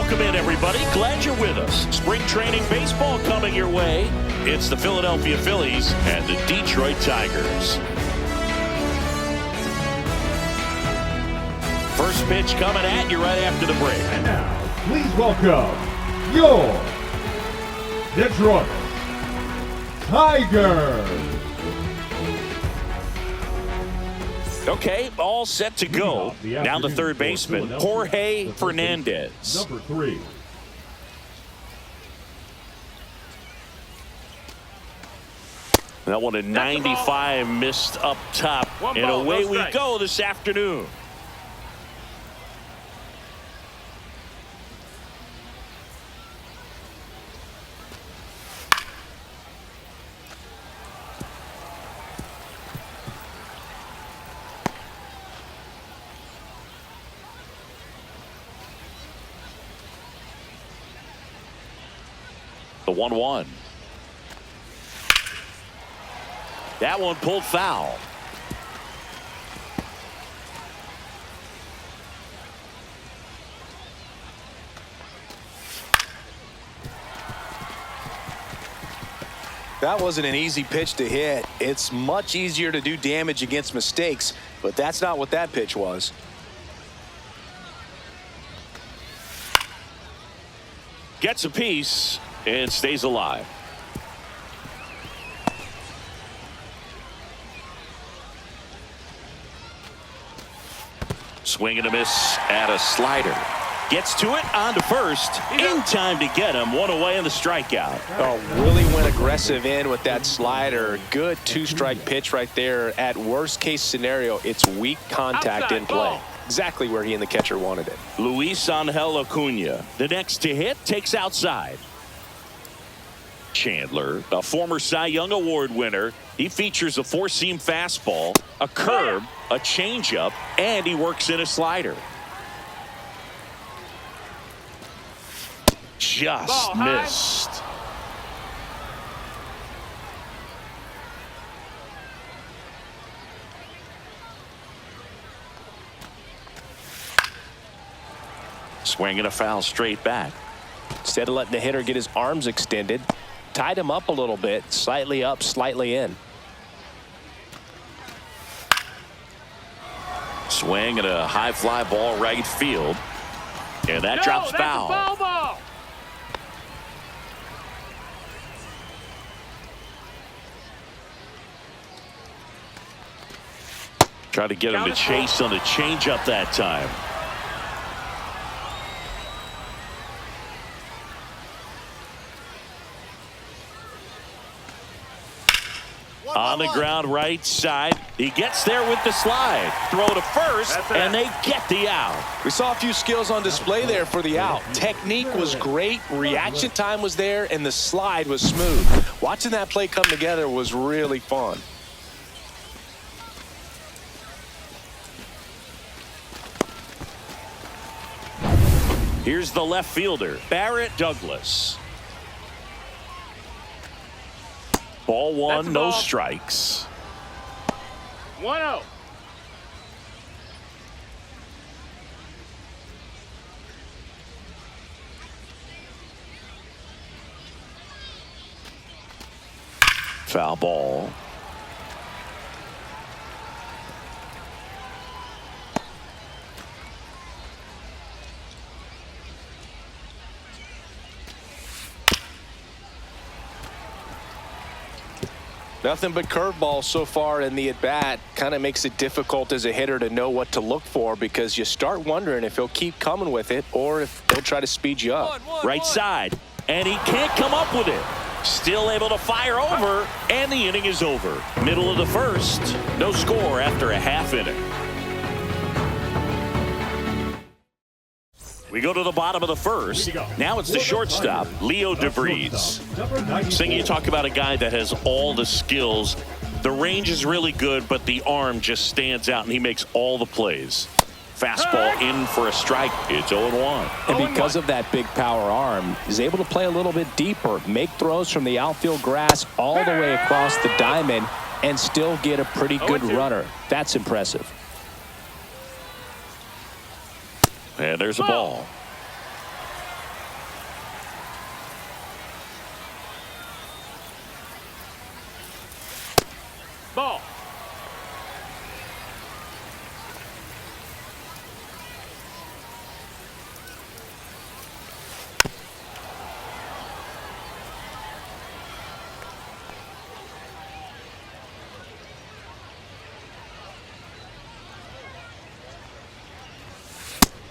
Welcome in, everybody. Glad you're with us. Spring training baseball coming your way. It's the Philadelphia Phillies and the Detroit Tigers. First pitch coming at you right after the break. And now, please welcome your Detroit Tigers. Okay, all set to go. Now the third baseman, Jorge Fernandez. Number 3. That one at 95 missed up top. And away we go this afternoon. The 1-1. That one pulled foul. That wasn't an easy pitch to hit. It's much easier to do damage against mistakes, but that's not what that pitch was. Gets a piece and stays alive. Swing and a miss at a slider. Gets to it on to first. In time to get him. One away in the strikeout. Oh, really went aggressive in with that slider. Good two-strike pitch right there. At worst case scenario, it's weak contact in play. Exactly where he and the catcher wanted it. Luis Angel Acuna, the next to hit, takes outside. Chandler, a former Cy Young Award winner, he features a four-seam fastball, a curve, a changeup, and he works in a slider. Just missed. Swinging a foul straight back. Instead of letting the hitter get his arms extended, tied him up a little bit, slightly up, slightly in. Swing and a high fly ball right field. And that drops foul. Foul ball. Try to get him to chase on the changeup that time. On the ground right side. He gets there with the slide. Throw to first, and they get the out. We saw a few skills on display there for the out. Technique was great, reaction time was there, and the slide was smooth. Watching that play come together was really fun. Here's the left fielder, Barrett Douglas. Ball one, no strikes. 1-0. Foul ball. Nothing but curveballs so far in the at-bat. Kind of makes it difficult as a hitter to know what to look for because you start wondering if he'll keep coming with it or if he'll try to speed you up. Right side, and he can't come up with it. Still able to fire over, and the inning is over. Middle of the first, no score after a half inning. We go to the bottom of the first. Now it's the shortstop, Leo DeVries. Saying you talk about a guy that has all the skills. The range is really good, but the arm just stands out, and he makes all the plays. Fastball in for a strike. It's 0-1. And because of that big power arm, he's able to play a little bit deeper, make throws from the outfield grass all the way across the diamond, and still get a pretty good runner. That's impressive. And there's a ball.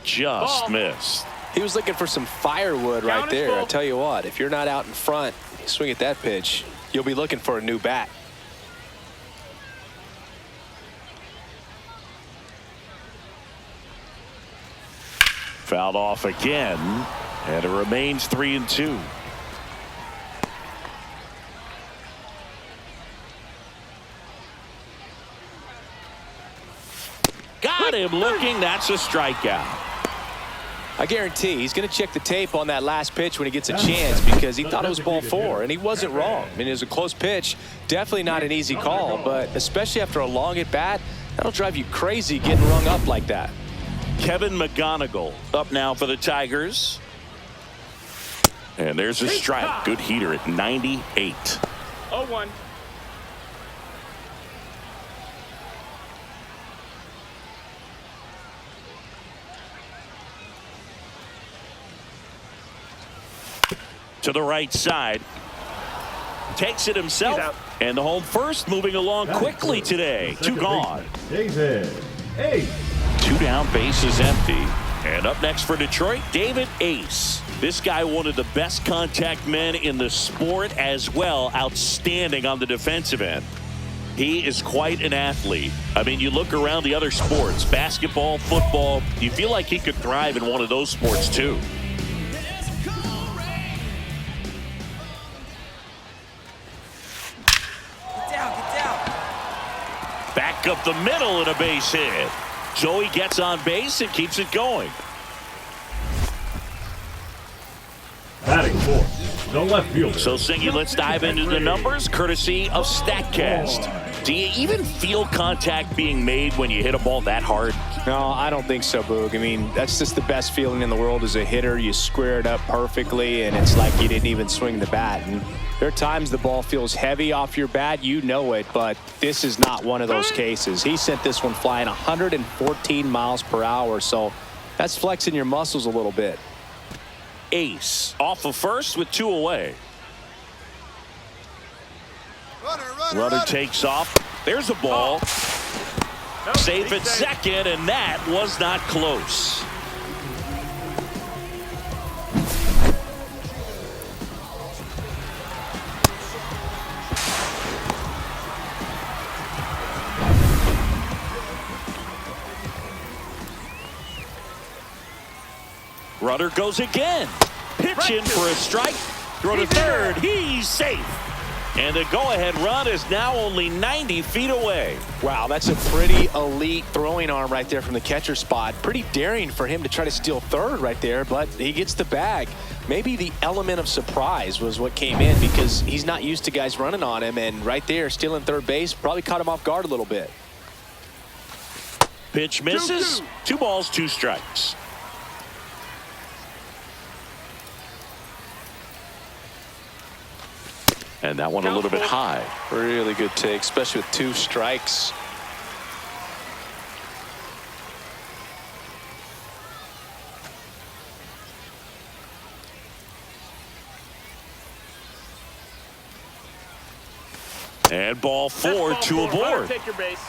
just missed. He was looking for some firewood right there. I tell you what, if you're not out in front, swing at that pitch, you'll be looking for a new bat. Fouled off again, and it remains 3-2. Got him looking. That's a strikeout. I guarantee he's going to check the tape on that last pitch when he gets a chance, because he thought it was ball 4, and he wasn't wrong. I mean, it was a close pitch. Definitely not an easy call, but especially after a long at bat, that'll drive you crazy getting rung up like that. Kevin McGonigal up now for the Tigers. And there's a strike. Good heater at 98. 0-1. To the right side. Takes it himself. And the home first moving along quickly today. 2 gone. David Ace. 2 down, bases empty. And up next for Detroit, David Ace. This guy, one of the best contact men in the sport as well. Outstanding on the defensive end. He is quite an athlete. I mean, you look around the other sports, basketball, football, you feel like he could thrive in one of those sports too. Back up the middle and a base hit. Joey gets on base and keeps it going. Batting fourth, the left fielder. So, Singy, let's dive into the numbers courtesy of StatCast. Do you even feel contact being made when you hit a ball that hard? No, I don't think so, Boog. I mean, that's just the best feeling in the world as a hitter. You square it up perfectly, and it's like you didn't even swing the bat. And there are times the ball feels heavy off your bat. You know it, but this is not one of those cases. He sent this one flying 114 miles per hour, so that's flexing your muscles a little bit. Ace off of first with 2 away. Runner takes off. There's a ball. Safe at second, and that was not close. Runner goes again. Pitching for a strike. Throw to third. He's safe. And the go-ahead run is now only 90 feet away. Wow, that's a pretty elite throwing arm right there from the catcher spot. Pretty daring for him to try to steal third right there, but he gets the bag. Maybe the element of surprise was what came in, because he's not used to guys running on him, and right there stealing third base probably caught him off guard a little bit. Pitch misses. 2 balls, 2 strikes. And that one a little bit high. Really good take, especially with 2 strikes. And ball 4, 2 aboard. Take your base.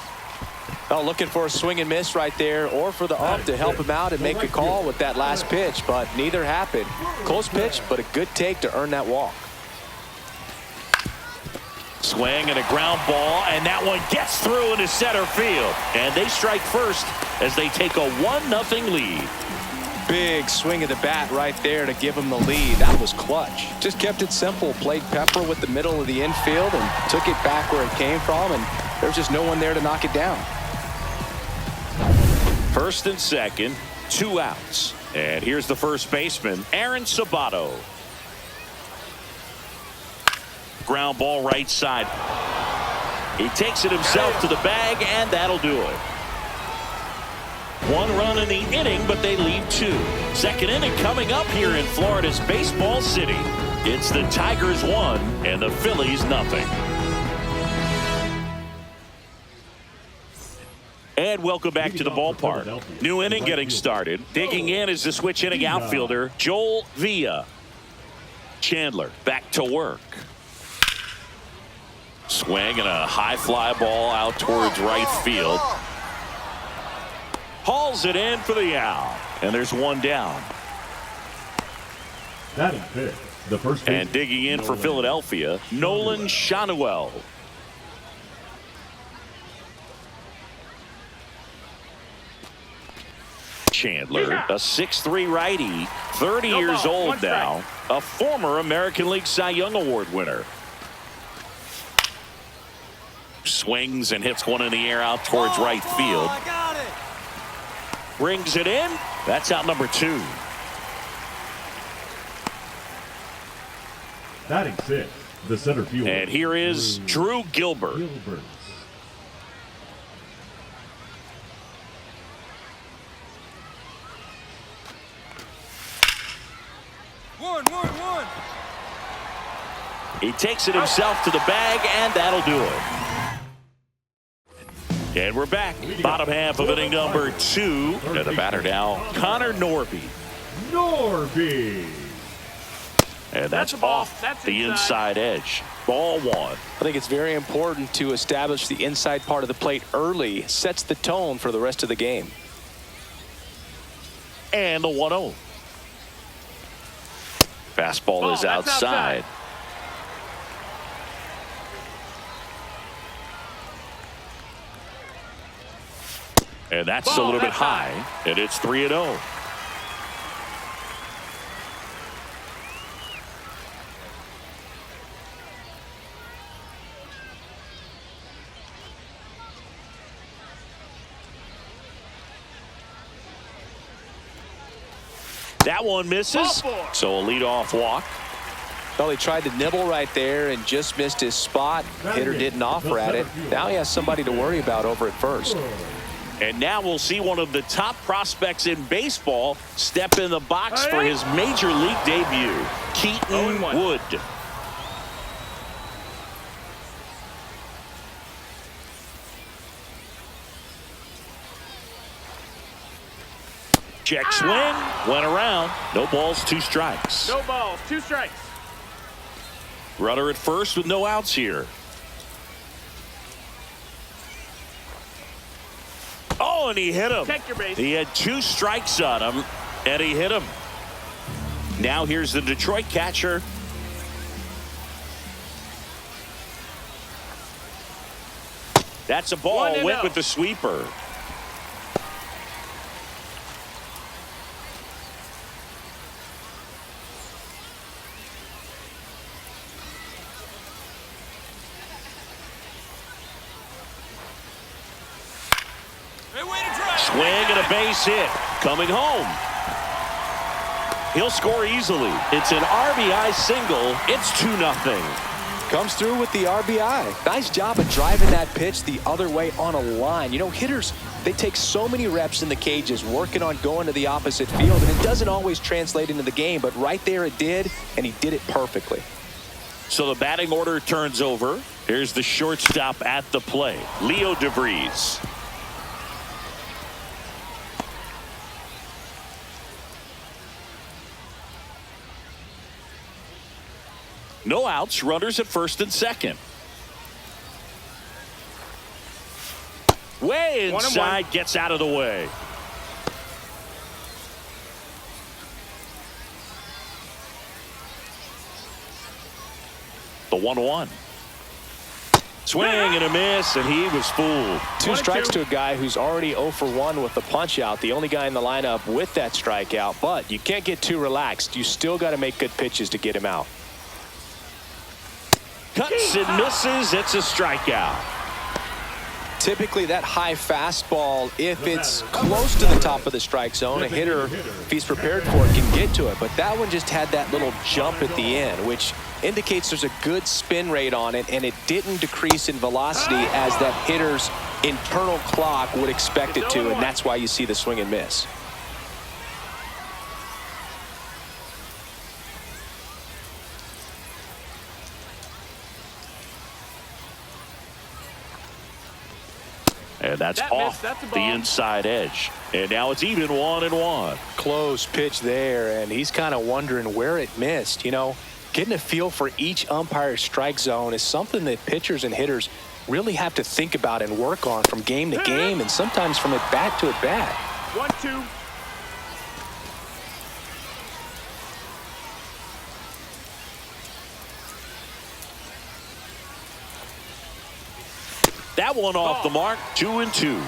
Oh, looking for a swing and miss right there, or for the ump to help him out and make a call with that last pitch, but neither happened. Close pitch, but a good take to earn that walk. Swing and a ground ball, and that one gets through into center field. And they strike first as they take a 1-0 lead. Big swing of the bat right there to give him the lead. That was clutch. Just kept it simple. Played pepper with the middle of the infield and took it back where it came from, and there was just no one there to knock it down. First and second, 2 outs. And here's the first baseman, Aaron Sabato. Ground ball right side. He takes it himself to the bag, and that'll do it. 1 run in the inning, but they leave 2. Second inning coming up here in Florida's Baseball City. It's the Tigers 1 and the Phillies 0. And welcome back to the ballpark. New inning getting started. Digging in is the switch inning outfielder, Joel Villa. Chandler back to work. Swing and a high fly ball out towards right field. hauls it in for the out. And there's one down. Batting fifth, the first baseman. And digging in for Philadelphia, Nolan Schanuel. Chandler, a 6'3" righty, 30 years old now, a former American League Cy Young Award winner. Swings and hits one in the air out towards right field. Brings it in. That's out number 2. Batting sixth, the center fielder. And here is Drew Gilbert. One. He takes it himself to the bag, and that'll do it. And we're back. Bottom half of inning number 2. And the batter now, Connor Norby. And that's off the inside edge. Ball 1. I think it's very important to establish the inside part of the plate early. Sets the tone for the rest of the game. And the 1-0. Fastball is outside. And that's a little bit high. And it's 3-0. That one misses. So a leadoff walk. Well, he tried to nibble right there and just missed his spot. Hitter didn't offer at it. Now he has somebody to worry about over at first. And now we'll see one of the top prospects in baseball step in the box for his major league debut, Keaton Wood. Check swing, went around. No balls, 2 strikes. No balls, 2 strikes. Runner at first with no outs here. Oh, and he hit him. Check your base. He had 2 strikes on him, and he hit him. Now here's the Detroit catcher. That's a ball. Went with the sweeper. Swing and a base hit. Coming home. He'll score easily. It's an RBI single. It's 2-0. Comes through with the RBI. Nice job of driving that pitch the other way on a line. You know, hitters, they take so many reps in the cages working on going to the opposite field, and it doesn't always translate into the game, but right there it did, and he did it perfectly. So the batting order turns over. Here's the shortstop at the plate, Leo DeVries. No outs, runners at first and second. Way inside, gets out of the way. The 1-1. Swing and a miss, and he was fooled. 2 strikes to a guy who's already 0 for 1 with the punch out. The only guy in the lineup with that strikeout, but you can't get too relaxed. You still got to make good pitches to get him out. Cuts and misses. It's a strikeout. Typically that high fastball, if it's close to the top of the strike zone, a hitter, if he's prepared for it, can get to it. But that one just had that little jump at the end, which indicates there's a good spin rate on it, and it didn't decrease in velocity as that hitter's internal clock would expect it to, and that's why you see the swing and miss. And that's off the inside edge. And now it's even 1-1. Close pitch there, and he's kind of wondering where it missed. You know, getting a feel for each umpire's strike zone is something that pitchers and hitters really have to think about and work on from game to game, and sometimes from at bat to at bat. 1-2. That one off the mark. 2-2.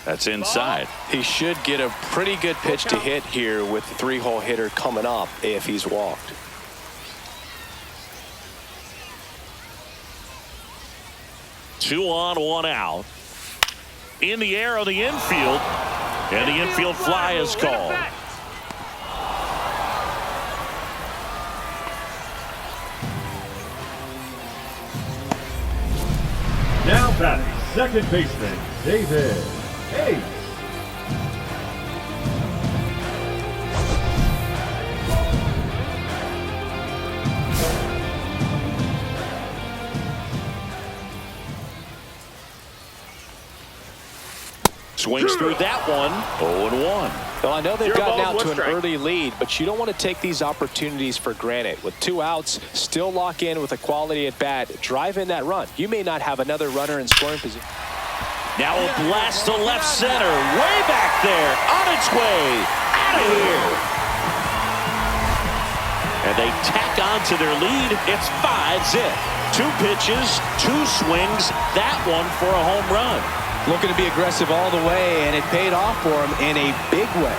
That's inside. He should get a pretty good pitch to hit here with the 3-hole hitter coming up if he's walked. Two on, one out. In the air on the infield. And the infield fly is called. Now batting, second baseman, David Hayes. Swings through that one. 0-1. Well, I know they've Zero gotten balls, out to one an strike. early lead, but you don't want to take these opportunities for granted. With 2 outs, still lock in with a quality at bat, drive in that run. You may not have another runner in scoring position. Now a blast to left center. Way back there. On its way. Out of here. And they tack on to their lead. It's 5-zip. 2 pitches, 2 swings. That one for a home run. Looking to be aggressive all the way, and it paid off for him in a big way.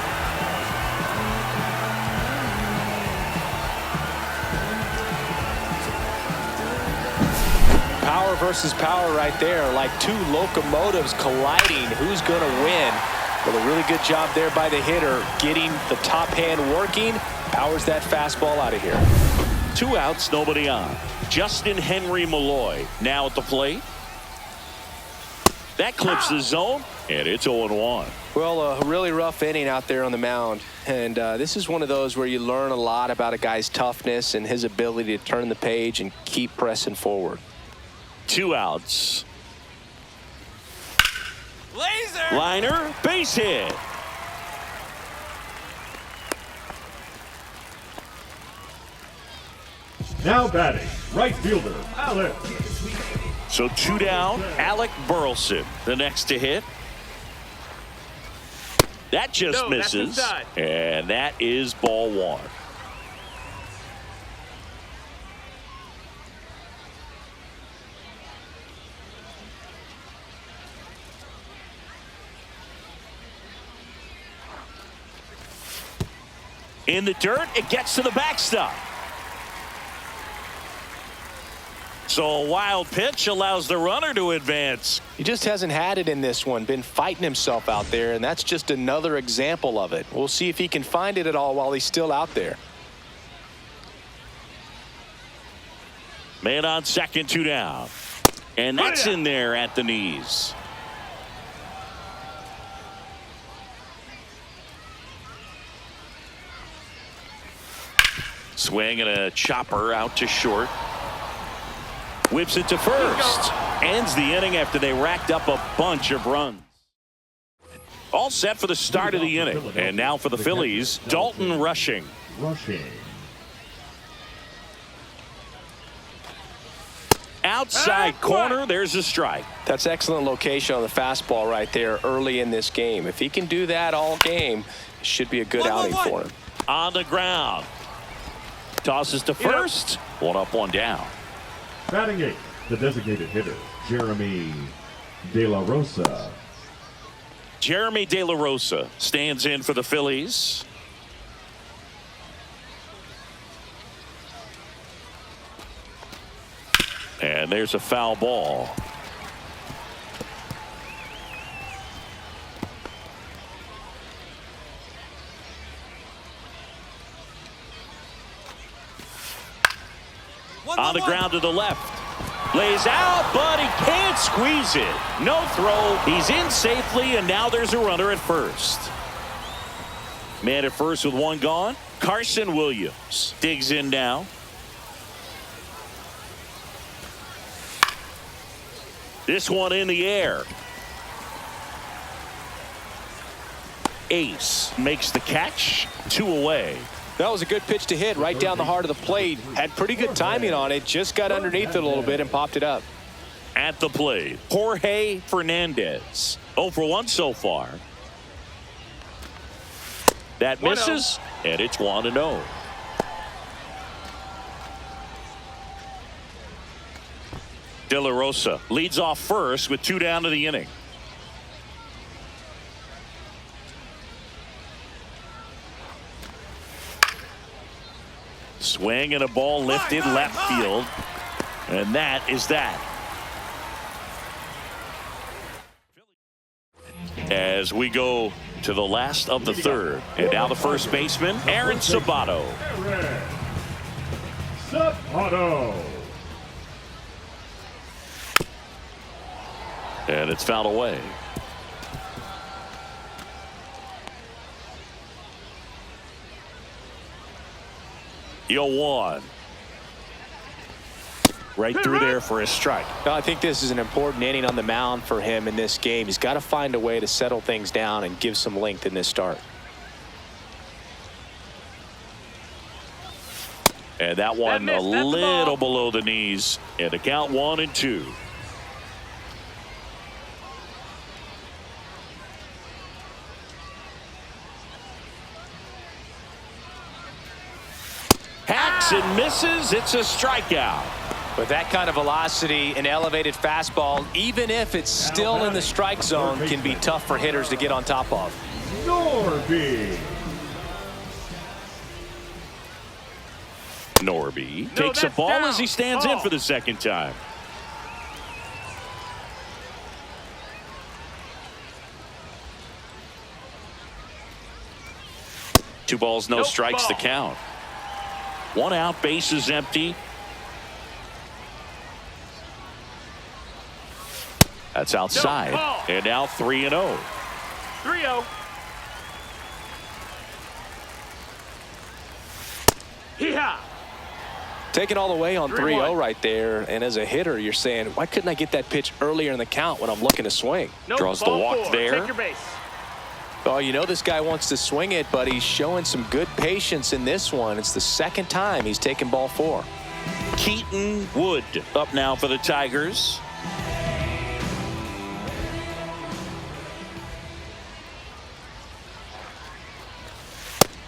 Power versus power right there, like 2 locomotives colliding. Who's going to win? Well, a really good job there by the hitter, getting the top hand working. Powers that fastball out of here. 2 outs, nobody on. Justin Henry Malloy now at the plate. That clips the zone, and it's 0-1. Well, a really rough inning out there on the mound. And this is one of those where you learn a lot about a guy's toughness and his ability to turn the page and keep pressing forward. 2 outs. Laser! Liner, base hit. Now batting, right fielder, Alex. So 2 down. Alec Burleson, the next to hit. That just No, that's misses. inside. And that is ball 1. In the dirt, it gets to the backstop. So a wild pitch allows the runner to advance. He just hasn't had it in this one, been fighting himself out there, and that's just another example of it. We'll see if he can find it at all while he's still out there. Man on second, 2 down. And that's in there at the knees. Swing and a chopper out to short. Whips it to first. Ends the inning after they racked up a bunch of runs. All set for the start of the inning. And now for the Phillies, Dalton Rushing. Outside corner, there's a strike. That's excellent location on the fastball right there early in this game. If he can do that all game, it should be a good outing for him. On the ground. Tosses to first. 1 up, 1 down. Batting 8, the designated hitter, Jeremy De La Rosa. Jeremy De La Rosa stands in for the Phillies. And there's a foul ball. On the ground to the left. Lays out, but he can't squeeze it. No throw. He's in safely, and now there's a runner at first. Man at first with 1 gone. Carson Williams digs in now. This one in the air. Ace makes the catch. 2 away. That was a good pitch to hit right down the heart of the plate. Had pretty good timing on it. Just got underneath it a little bit and popped it up. At the plate, Jorge Fernandez. 0 for 1 so far. That misses, and it's 1-0. De La Rosa leads off first with 2 down to the inning. Swing and a ball lifted left field. And that is that. As we go to the last of the third. And now the first baseman, Aaron Sabato. Sabato. And it's fouled away. Yo, 1. Right through there for a strike. I think this is an important inning on the mound for him in this game. He's got to find a way to settle things down and give some length in this start. And that one a little below the knees. And the count 1-2. Hacks and misses. It's a strikeout. With that kind of velocity, an elevated fastball, even if it's still in the strike zone, can be tough for hitters to get on top of. Norby takes a ball as he stands in for the second time. Two balls, no strikes to count. 1 out, base is empty. That's outside. And now 3-0. 3-0. Hee-haw. Taking all the way on 3-0 right there. And as a hitter, you're saying, why couldn't I get that pitch earlier in the count when I'm looking to swing? Draws the walk there. Take your base. Oh, you know this guy wants to swing it, but he's showing some good patience in this one. It's the second time he's taken ball 4. Keaton Wood up now for the Tigers.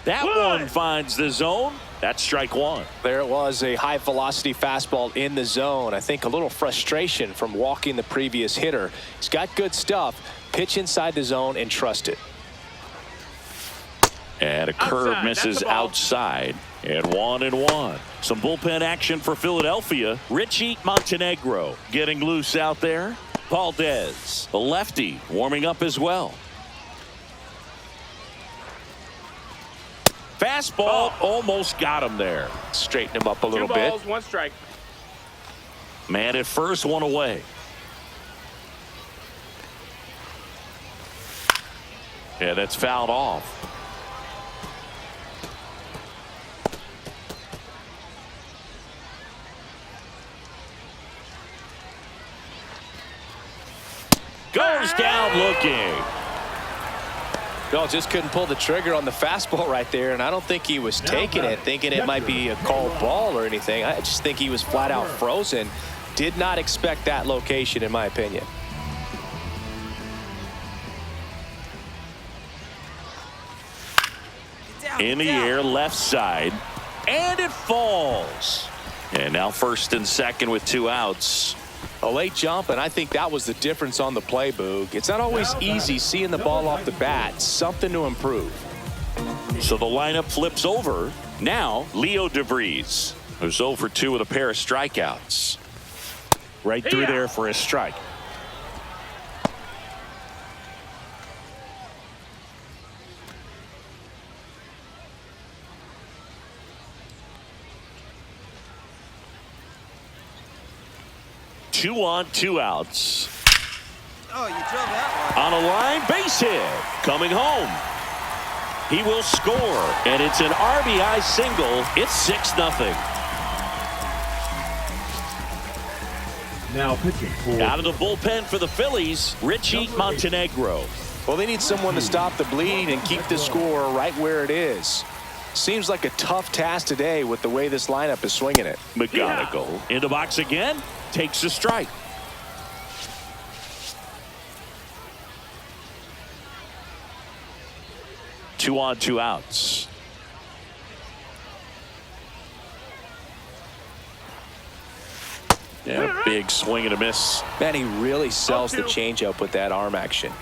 That one finds the zone. That's strike 1. There it was, a high velocity fastball in the zone. I think a little frustration from walking the previous hitter. He's got good stuff. Pitch inside the zone and trust it. And a curve misses outside. And 1-1. Some bullpen action for Philadelphia. Richie Montenegro getting loose out there. Valdez, the lefty, warming up as well. Fastball almost got him there. Straighten him up a little 2 bit. balls, 1 strike. Man at first, 1 away. Yeah, that's fouled off. Goes down looking. No, just couldn't pull the trigger on the fastball right there, and I don't think he was taking it, thinking it might be a called ball or anything. I just think he was flat out frozen. Did not expect that location, in my opinion. In the air, left side, and it falls. And now first and second with 2 outs. A late jump, and I think that was the difference on the play, Boog. It's not always easy seeing the ball off the bat. Something to improve. So the lineup flips over. Now, Leo DeVries, who's 0 for 2 with a pair of strikeouts. Right through there for a strike. Two on, 2 outs. Oh, you drove that one. On a line, base hit. Coming home. He will score, and it's an RBI single. It's 6-0. Now pitching for Out of the bullpen for the Phillies, Richie Montenegro. Well, they need someone to stop the bleed and keep the score right where it is. Seems like a tough task today with the way this lineup is swinging it. McGonigal in the box again, takes a strike. Two on, two outs. Yeah, big swing and a miss. Man, he really sells the changeup with that arm action.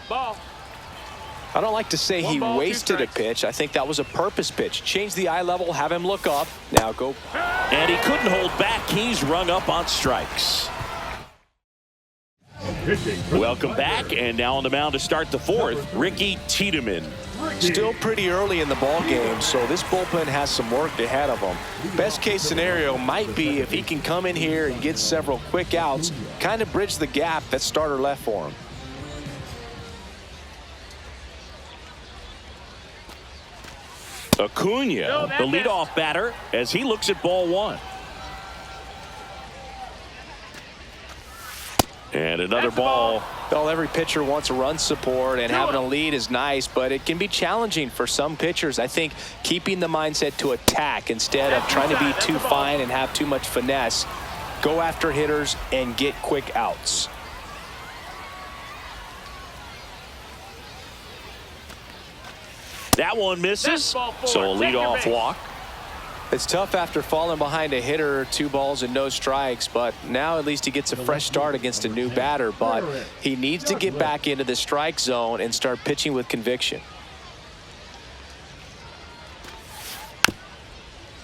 Ball. I don't like to say he wasted a pitch. I think that was a purpose pitch. Change the eye level, have him look up. Now go. And he couldn't hold back. He's rung up on strikes. Welcome back, and now on the mound to start the fourth, Ricky Tiedemann. Still pretty early in the ball game, so this bullpen has some work ahead of him. Best case scenario might be if he can come in here and get several quick outs, kind of bridge the gap that starter left for him. Acuna, the leadoff batter, as he looks at ball one. And another ball. Well, every pitcher wants a run support, and having a lead is nice, but it can be challenging for some pitchers. I think keeping the mindset to attack instead of trying to be too fine and have too much finesse. Go after hitters and get quick outs. That one misses, so a leadoff walk. It's tough after falling behind a hitter, 2 balls and no strikes, but now at least he gets a fresh start against a new batter. But he needs to get back into the strike zone and start pitching with conviction.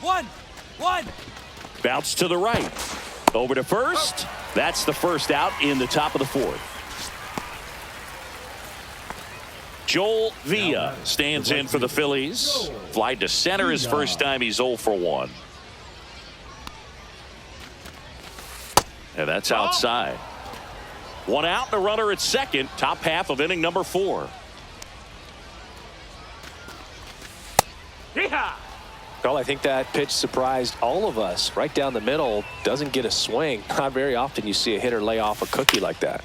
One. Bounce to the right. Over to first. That's the first out in the top of the fourth. Joel Villa stands in for the Phillies. Fly to center his first time. He's 0 for 1. And that's outside. 1 out and a runner at second. Top half of inning number 4. Well, I think that pitch surprised all of us. Right down the middle, doesn't get a swing. Not very often you see a hitter lay off a cookie like that.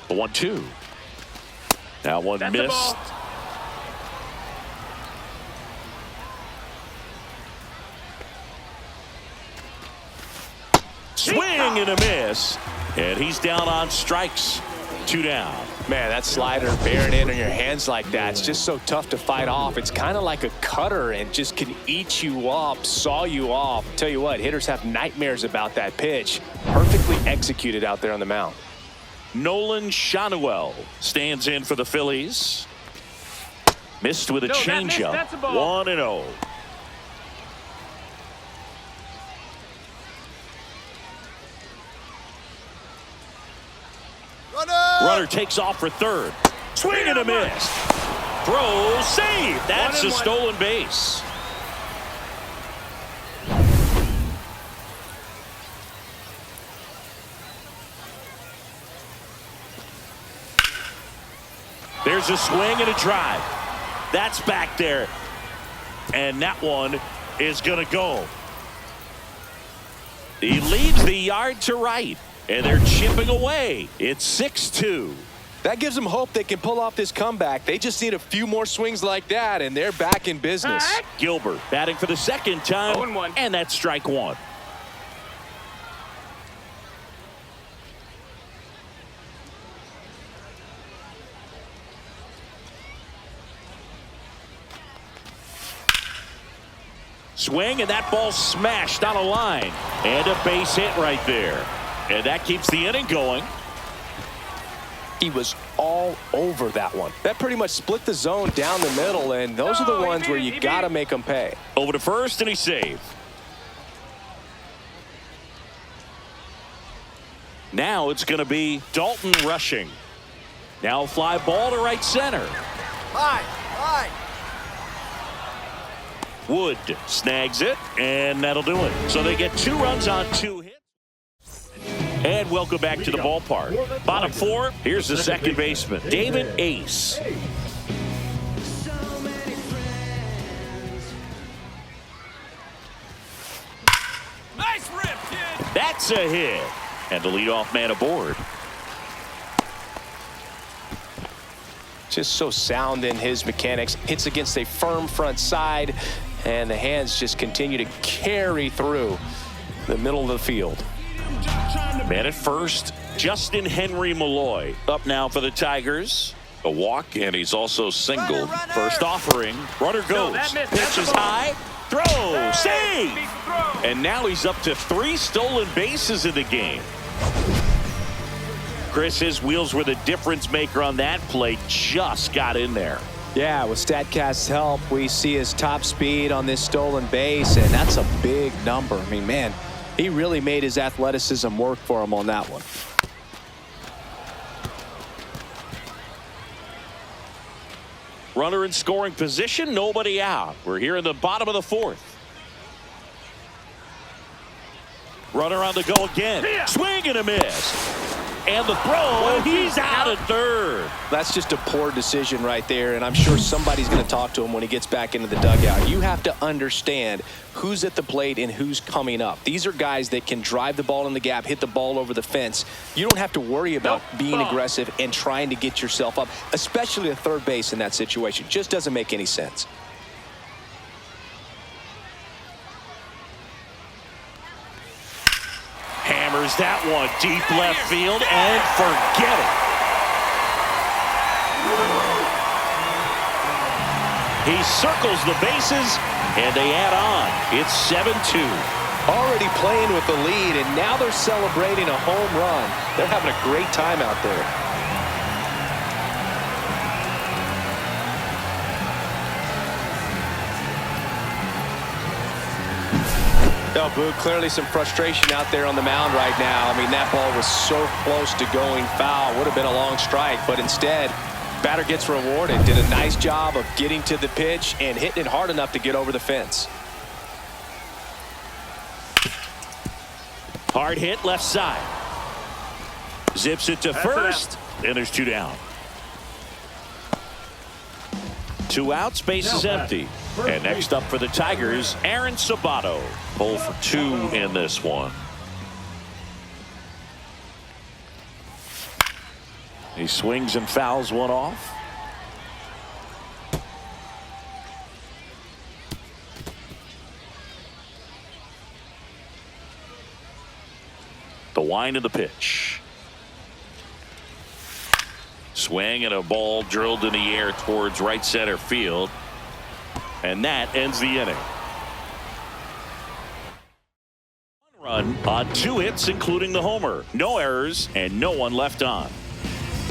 The 1-2. That one missed. Swing and a miss. And he's down on strikes. 2 down. Man, that slider bearing in on your hands like that, it's just so tough to fight off. It's kind of like a cutter and just can eat you up, saw you off. Tell you what, hitters have nightmares about that pitch. Perfectly executed out there on the mound. Nolan Shanuel stands in for the Phillies. Missed with a changeup. 1-0. Runner takes off for third. Swing and a miss. Throw, save. That's a stolen base. There's a swing and a drive. That's back there. And that one is going to go. He leads the yard to right. And they're chipping away. It's 6-2. That gives them hope they can pull off this comeback. They just need a few more swings like that, and they're back in business. Gilbert batting for the second time. 0-1. And that's strike 1. Swing, and that ball smashed on a line. And a base hit right there. And that keeps the inning going. He was all over that one. That pretty much split the zone down the middle, and those are the ones where you got to make them pay. Over to first, and he saved. Now it's going to be Dalton rushing. Now fly ball to right center. High. Wood snags it, and that'll do it. So they get 2 runs on 2 hits. And welcome back to the ballpark. Bottom 4, here's the second baseman, David Ace. That's a hit. And the leadoff man aboard. Just so sound in his mechanics. Hits against a firm front side, and the hands just continue to carry through the middle of the field. Man at first, Justin Henry Malloy up now for the Tigers. A walk, and he's also singled. Runner. First offering. Runner goes. Pitch is high. Throw. Save. And now he's up to 3 stolen bases in the game. Chris, his wheels were the difference maker on that play. Just got in there. Yeah, with StatCast's help, we see his top speed on this stolen base, and that's a big number. I mean, man, he really made his athleticism work for him on that one. Runner in scoring position, nobody out. We're here in the bottom of the 4th. Runner on the go again. Swing and a miss. And the throw, he's out at third. That's just a poor decision right there, and I'm sure somebody's going to talk to him when he gets back into the dugout. You have to understand who's at the plate and who's coming up. These are guys that can drive the ball in the gap, hit the ball over the fence. You don't have to worry about being aggressive and trying to get yourself up, especially at third base in that situation. Just doesn't make any sense. Hammers that one deep left field and forget it. He circles the bases and they add on. It's 7-2. Already playing with the lead, and now they're celebrating a home run. They're having a great time out there. Oh, Boog, clearly some frustration out there on the mound right now. I mean, that ball was so close to going foul. Would have been a long strike, but instead, batter gets rewarded. Did a nice job of getting to the pitch and hitting it hard enough to get over the fence. Hard hit left side. Zips it to first, and there's 2 down. 2 outs, base is empty. And next up for the Tigers, Aaron Sabato. 0 for 2 in this one. He swings and fouls one off. The wind of the pitch. Swing and a ball drilled in the air towards right center field. And that ends the inning. 1 run on 2 hits, including the homer. No errors and no one left on.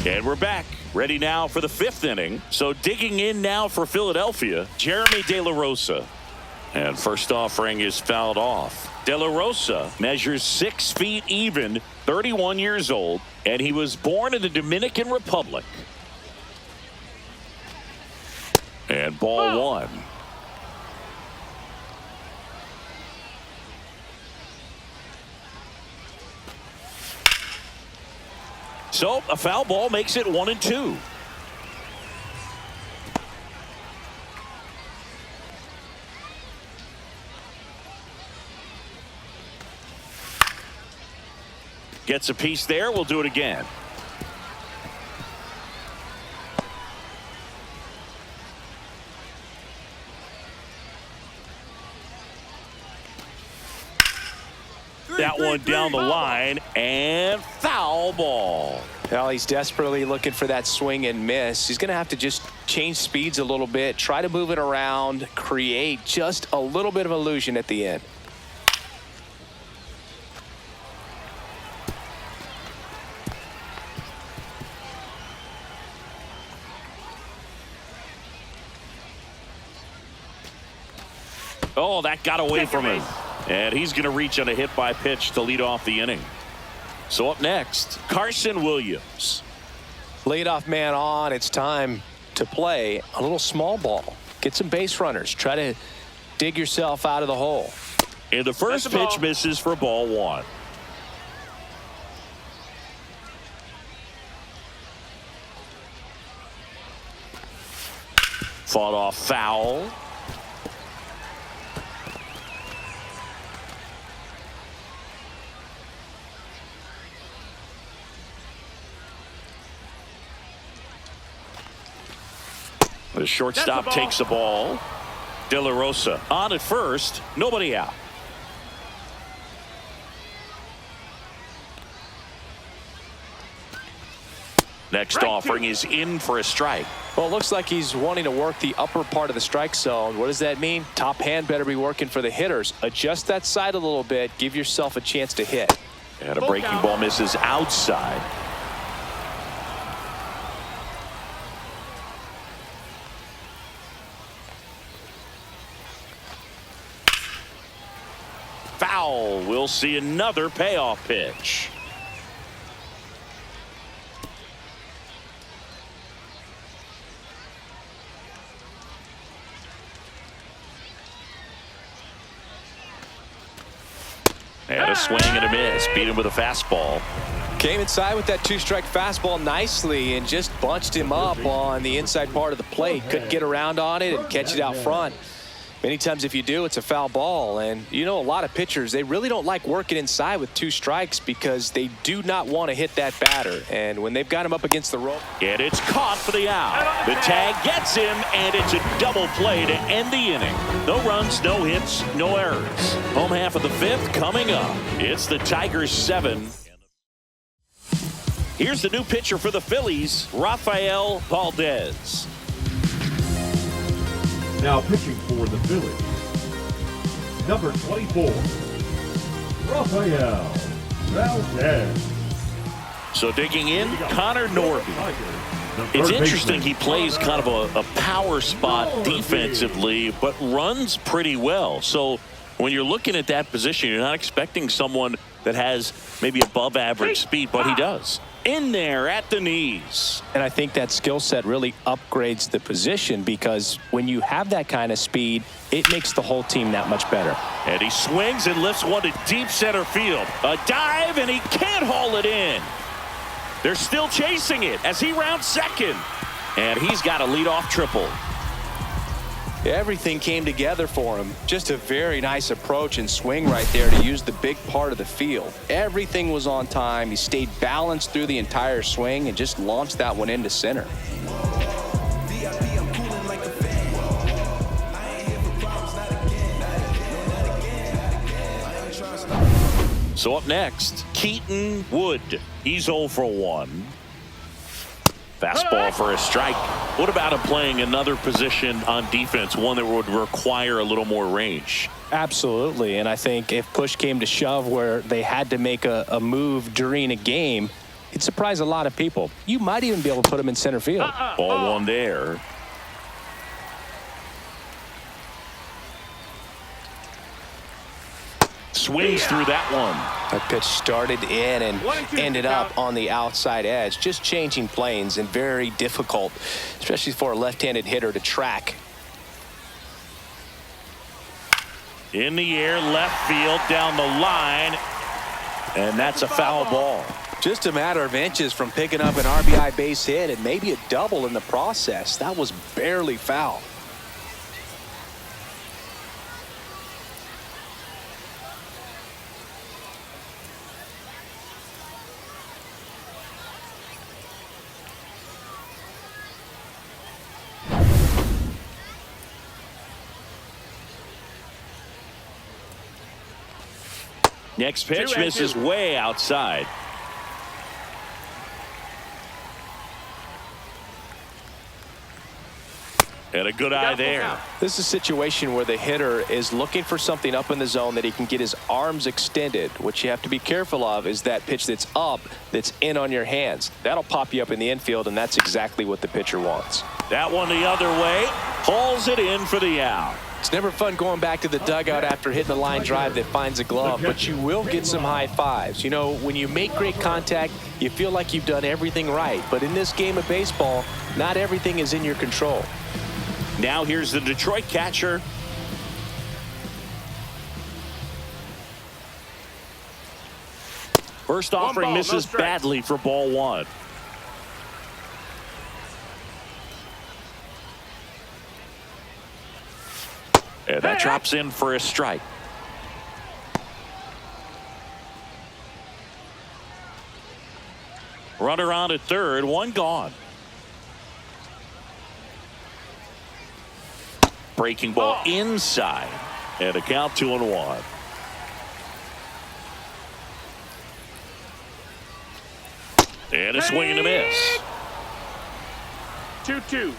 And we're back. Ready now for the 5th inning. So digging in now for Philadelphia, Jeremy De La Rosa. And first offering is fouled off. De La Rosa measures 6 feet even, 31 years old, and he was born in the Dominican Republic. And ball 1. So a foul ball makes it 1-2. Gets a piece there. We'll do it again. That one down the line and foul ball. Well, he's desperately looking for that swing and miss. He's going to have to just change speeds a little bit, try to move it around, create just a little bit of illusion at the end. Oh, that got away from him. And he's going to reach on a hit by pitch to lead off the inning. So up next, Carson Williams. Leadoff man on. It's time to play a little small ball. Get some base runners. Try to dig yourself out of the hole. And the first pitch misses for ball 1. Fought off foul. The shortstop takes the ball. De La Rosa on at first. Nobody out. Next offering is in for a strike. Well, it looks like he's wanting to work the upper part of the strike zone. What does that mean? Top hand better be working for the hitters. Adjust that side a little bit. Give yourself a chance to hit. And a breaking ball misses outside. Foul. We'll see another payoff pitch. And a swing and a miss. Beat him with a fastball. Came inside with that two-strike fastball nicely and just bunched him up on the inside part of the plate. Couldn't get around on it and catch it out front. Many times if you do, it's a foul ball. And you know, a lot of pitchers, they really don't like working inside with two strikes because they do not want to hit that batter. And when they've got him up against the rope. And it's caught for the out. The tag gets him, and it's a double play to end the inning. No runs, no hits, no errors. Home half of the fifth coming up. It's the Tigers 7. Here's the new pitcher for the Phillies, Rafael Valdez. Now pitching for the Phillies, number 24, Rafael Valdez. So digging in, Connor Norby. It's interesting he plays kind of a power spot defensively, but runs pretty well. So when you're looking at that position, you're not expecting someone that has maybe above average speed, but he does. In there at the knees. And I think that skill set really upgrades the position because when you have that kind of speed, it makes the whole team that much better. And he swings and lifts one to deep center field. A dive, and he can't haul it in. They're still chasing it as he rounds second. And he's got a leadoff triple. Everything came together for him. Just a very nice approach and swing right there to use the big part of the field. Everything was on time. He stayed balanced through the entire swing and just launched that one into center. So up next, Keaton Wood. He's 0 for 1. Fastball for a strike. What about him playing another position on defense, one that would require a little more range? Absolutely, and I think if push came to shove where they had to make a move during a game, it'd surprise a lot of people. You might even be able to put him in center field. Ball one there. Swings through that one. That pitch started in and ended up on the outside edge, just changing planes and very difficult, especially for a left-handed hitter to track. In the air, left field, down the line, and that's a foul ball. Just a matter of inches from picking up an RBI base hit and maybe a double in the process. That was barely foul. Next pitch misses way outside. And a good eye there. This is a situation where the hitter is looking for something up in the zone that he can get his arms extended. What you have to be careful of is that pitch that's up, that's in on your hands. That'll pop you up in the infield, and that's exactly what the pitcher wants. That one the other way. Hauls it in for the out. It's never fun going back to the dugout after hitting a line drive that finds a glove, but you will get some high fives. You know, when you make great contact, you feel like you've done everything right. But in this game of baseball, not everything is in your control. Now here's the Detroit catcher. First offering misses badly for ball one. And that drops in for a strike. Runner on at third, one gone. Breaking ball inside. And a count 2-1. And a swing and a miss. 2-2.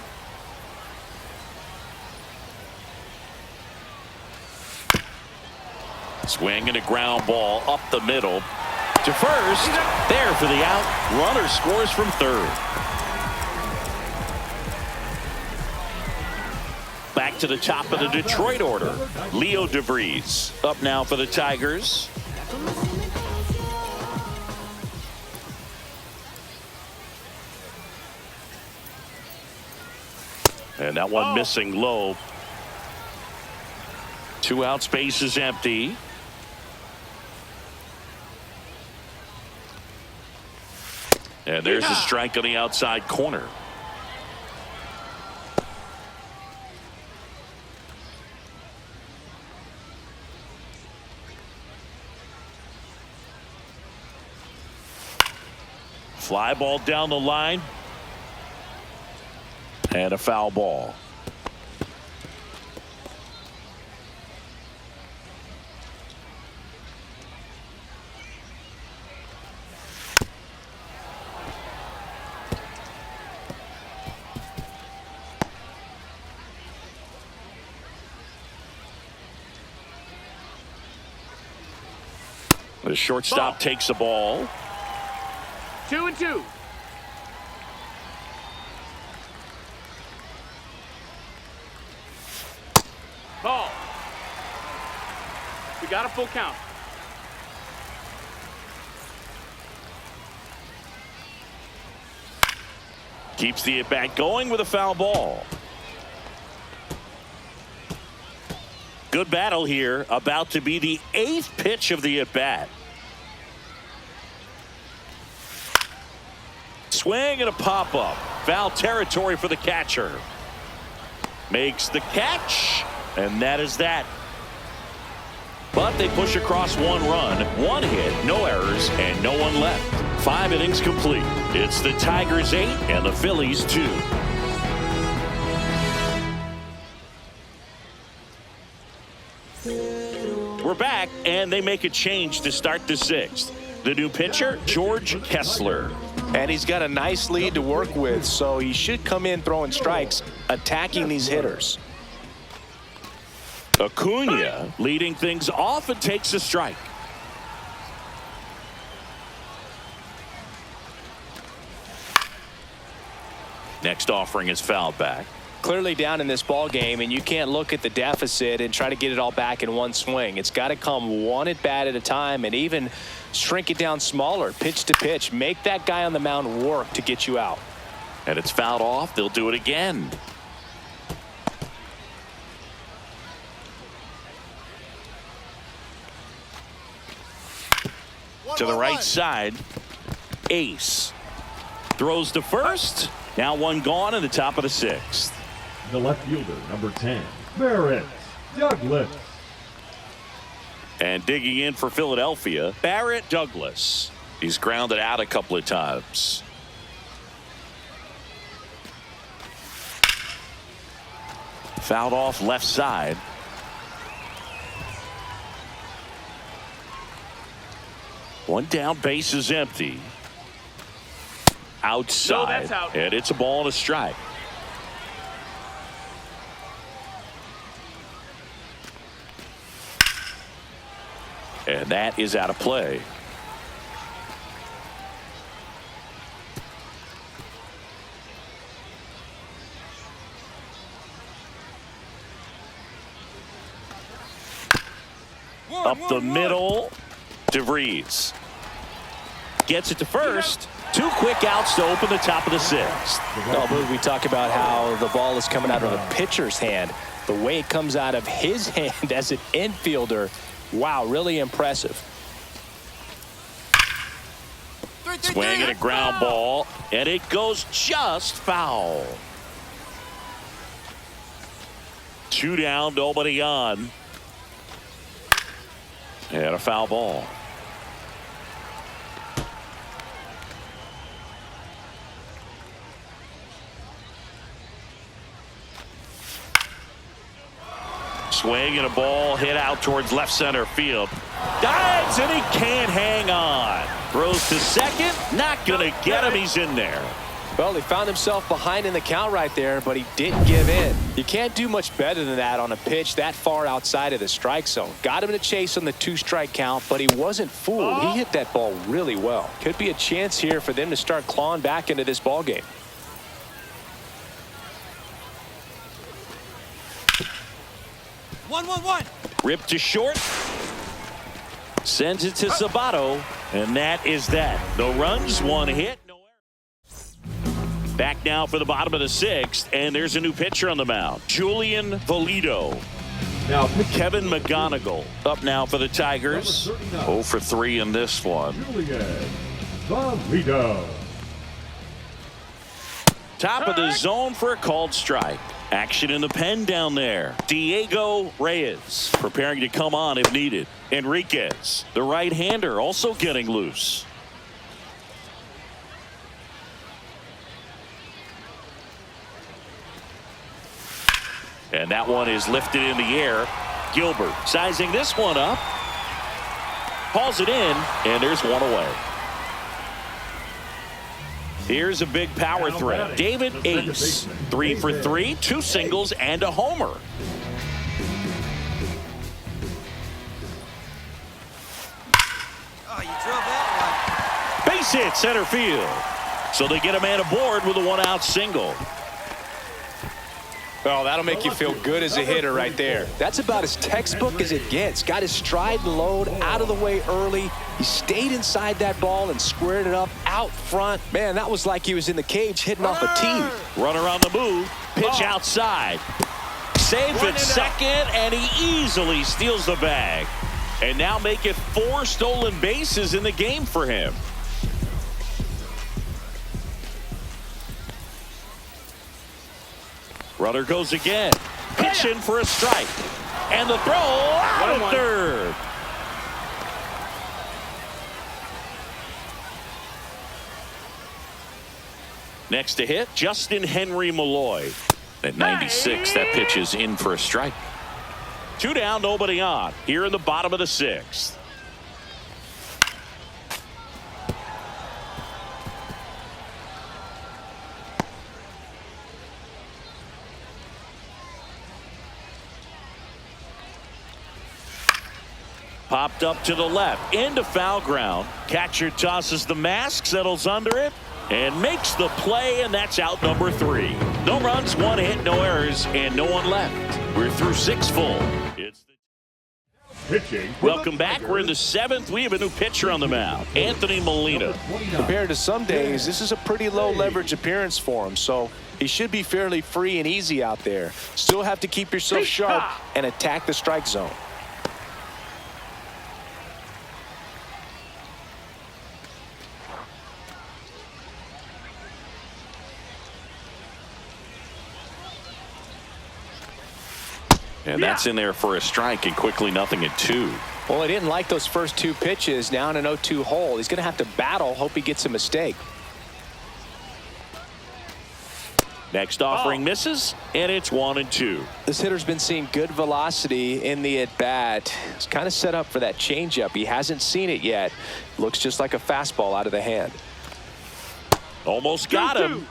Swing and a ground ball up the middle to first. There for the out. Runner scores from third. Back to the top of the Detroit order. Leo DeVries up now for the Tigers. And that one missing low. 2 out, space is empty. And there's a strike on the outside corner. Fly ball down the line. And a foul ball. The shortstop takes the ball. 2-2. Ball. We got a full count. Keeps the at-bat going with a foul ball. Good battle here. About to be the 8th pitch of the at-bat. Swing and a pop-up. Foul territory for the catcher. Makes the catch. And that is that. But they push across 1 run, 1 hit, no errors, and no one left. 5 innings complete. It's the Tigers 8 and the Phillies 2. We're back, and they make a change to start the 6th. The new pitcher, George Kessler. And he's got a nice lead to work with, so he should come in throwing strikes, attacking these hitters. Acuna leading things off and takes a strike. Next offering is fouled back. Clearly down in this ball game, and you can't look at the deficit and try to get it all back in one swing. It's got to come one at bat at a time, and even shrink it down smaller, pitch to pitch. Make that guy on the mound work to get you out. And it's fouled off. They'll do it again. To the right side, Ace throws to first. Now 1 gone in the top of the 6th. The left fielder, number 10, Barrett Douglas. And digging in for Philadelphia, Barrett Douglas. He's grounded out a couple of times. Fouled off left side. One down, base is empty. Outside. No, that's out. And it's a ball and a strike. And that is out of play. Up the middle, DeVries gets it to first. 2 quick outs to open the top of the 6th. We talk about how the ball is coming out of a pitcher's hand. The way it comes out of his hand as an infielder, wow, really impressive. Swing and a ground ball, and it goes just foul. 2 down, nobody on. And a foul ball. swing and a ball hit out towards left center field. Dives and he can't hang on. Throws to second. Not going to get him. He's in there. Well, he found himself behind in the count right there, but he didn't give in. You can't do much better than that on a pitch that far outside of the strike zone. Got him in a chase on the 2-strike count, but he wasn't fooled. He hit that ball really well. Could be a chance here for them to start clawing back into this ball game. One. Ripped to short. Sends it to Sabato, and that is that. No runs, 1 hit. Back now for the bottom of the 6th, and there's a new pitcher on the mound. Julian Valido. Now Kevin McGonigal up now for the Tigers. 0 for 3 in this one. Julian Valido. Top of the zone for a called strike. Action in the pen down there. Diego Reyes preparing to come on if needed. Enriquez, the right-hander, also getting loose. And that one is lifted in the air. Gilbert sizing this one up. Hauls it in, and there's one away. Here's a big power threat. David Ace, 3 for 3, 2 singles and a homer. Oh, you drove that one. Base hit center field. So they get a man aboard with a 1-out single. Well, that'll make you feel good as a hitter right there. That's about as textbook as it gets. Got his stride and load out of the way early. He stayed inside that ball and squared it up out front. Man, that was like he was in the cage hitting off a tee. Runner on the move. Pitch outside. Safe at second, and he easily steals the bag. And now make it 4 stolen bases in the game for him. Runner goes again. Pitching for a strike. And the throw out of third. Next to hit, Justin Henry Malloy. At 96, that pitch is in for a strike. 2 down, nobody on. Here in the bottom of the 6th. Popped up to the left, into foul ground. Catcher tosses the mask, settles under it, and makes the play, and that's out number 3. No runs, 1 hit, no errors, and no one left. We're through 6 full. It's Pitching. Welcome back. We're in the 7th. We have a new pitcher on the mound, Anthony Molina. Compared to some days, this is a pretty low leverage appearance for him, so he should be fairly free and easy out there. Still have to keep yourself sharp and attack the strike zone. And that's in there for a strike, and quickly 0-2. Well, he didn't like those first 2 pitches. Now in an 0-2 hole. He's going to have to battle, hope he gets a mistake. Next offering misses, and it's 1-2. This hitter's been seeing good velocity in the at-bat. He's kind of set up for that changeup. He hasn't seen it yet. Looks just like a fastball out of the hand. Almost got him.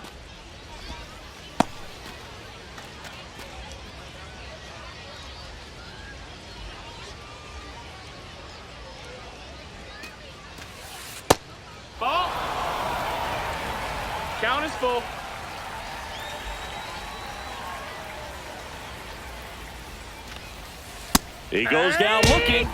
Ball. Count is full. He goes down looking.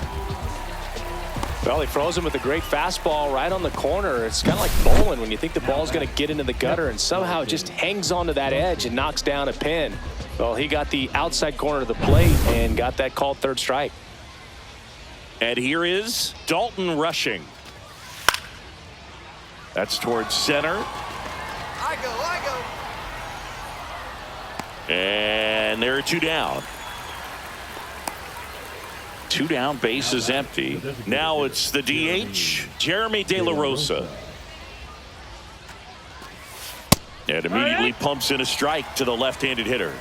Well, he froze him with a great fastball right on the corner. It's kind of like bowling when you think the ball's going to get into the gutter and somehow it just hangs onto that edge and knocks down a pin. Well, he got the outside corner of the plate and got that called 3rd strike. And here is Dalton Rushing. That's towards center. I go. And there are 2 down. 2 down, base is empty. Now it's the DH, Jeremy De La Rosa. And immediately pumps in a strike to the left-handed hitter.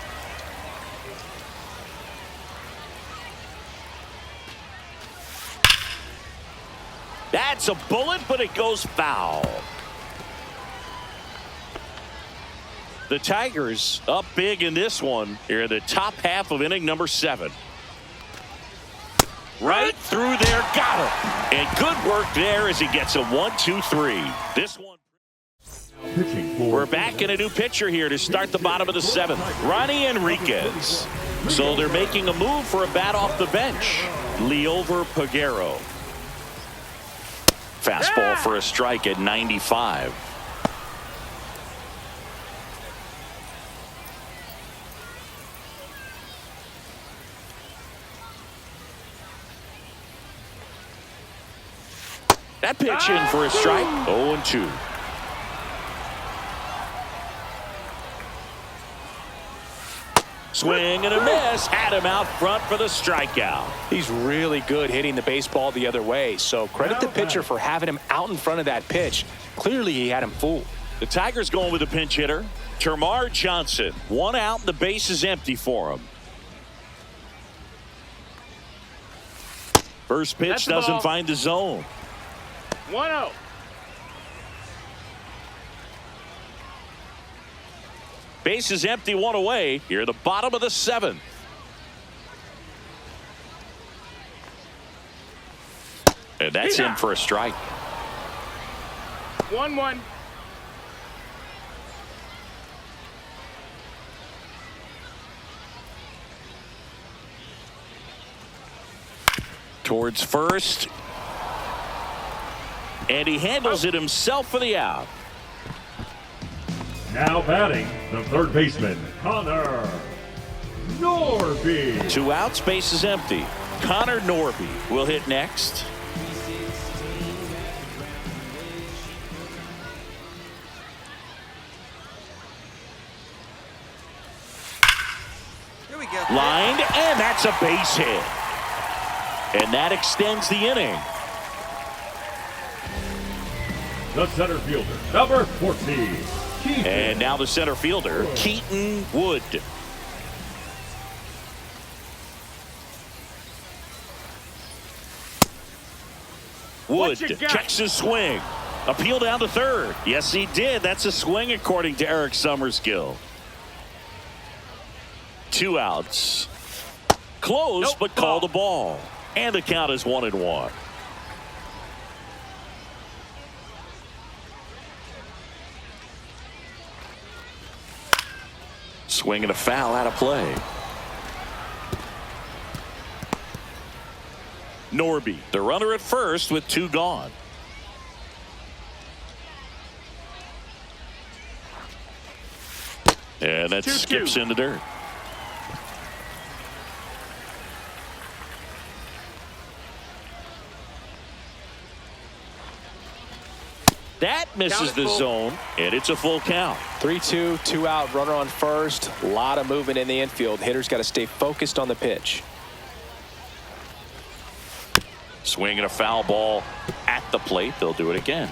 It's a bullet, but it goes foul. The Tigers up big in this one here in the top half of inning number 7. Right through there, got him. And good work there as he gets a 1-2-3. This one. We're back in a new pitcher here to start the bottom of the 7th. Ronnie Enriquez. So they're making a move for a bat off the bench. Leover Peguero. Fastball for a strike at 95. That pitch in for a strike. 0-2. Swing and a miss. Had him out front for the strikeout. He's really good hitting the baseball the other way. So credit the pitcher for having him out in front of that pitch. Clearly he had him fooled. The Tigers going with a pinch hitter. Termarr Johnson. 1 out and the base is empty for him. First pitch doesn't find the zone. 1-0. Base is empty, 1 away. Here, the bottom of the 7th. And that's in for a strike. 1-1. Towards first. And he handles it himself for the out. Now batting, the third baseman, Connor Norby. 2 outs, base is empty. Connor Norby will hit next. Here we go. Lined, and that's a base hit. And that extends the inning. The center fielder, number 14. Keaton. And now the center fielder, Keaton Wood. Wood checks his swing. Appeal down to third. Yes, he did. That's a swing according to Eric Summerskill. 2 outs. Close, but call the ball. And the count is 1-1. Swing and a foul out of play. Norby, the runner at first with 2 gone. And that skips in the dirt. That misses the zone, and it's a full count. 3-2, 2 out, runner on first. A lot of movement in the infield. Hitters got to stay focused on the pitch. Swing and a foul ball at the plate. They'll do it again.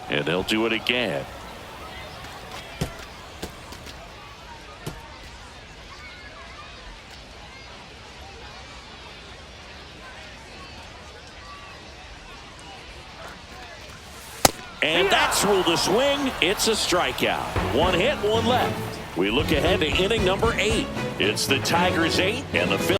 And they'll do it again. And that's ruled a swing. It's a strikeout. 1 hit, 1 left. We look ahead to inning number 8. It's the Tigers 8 and the Phillies.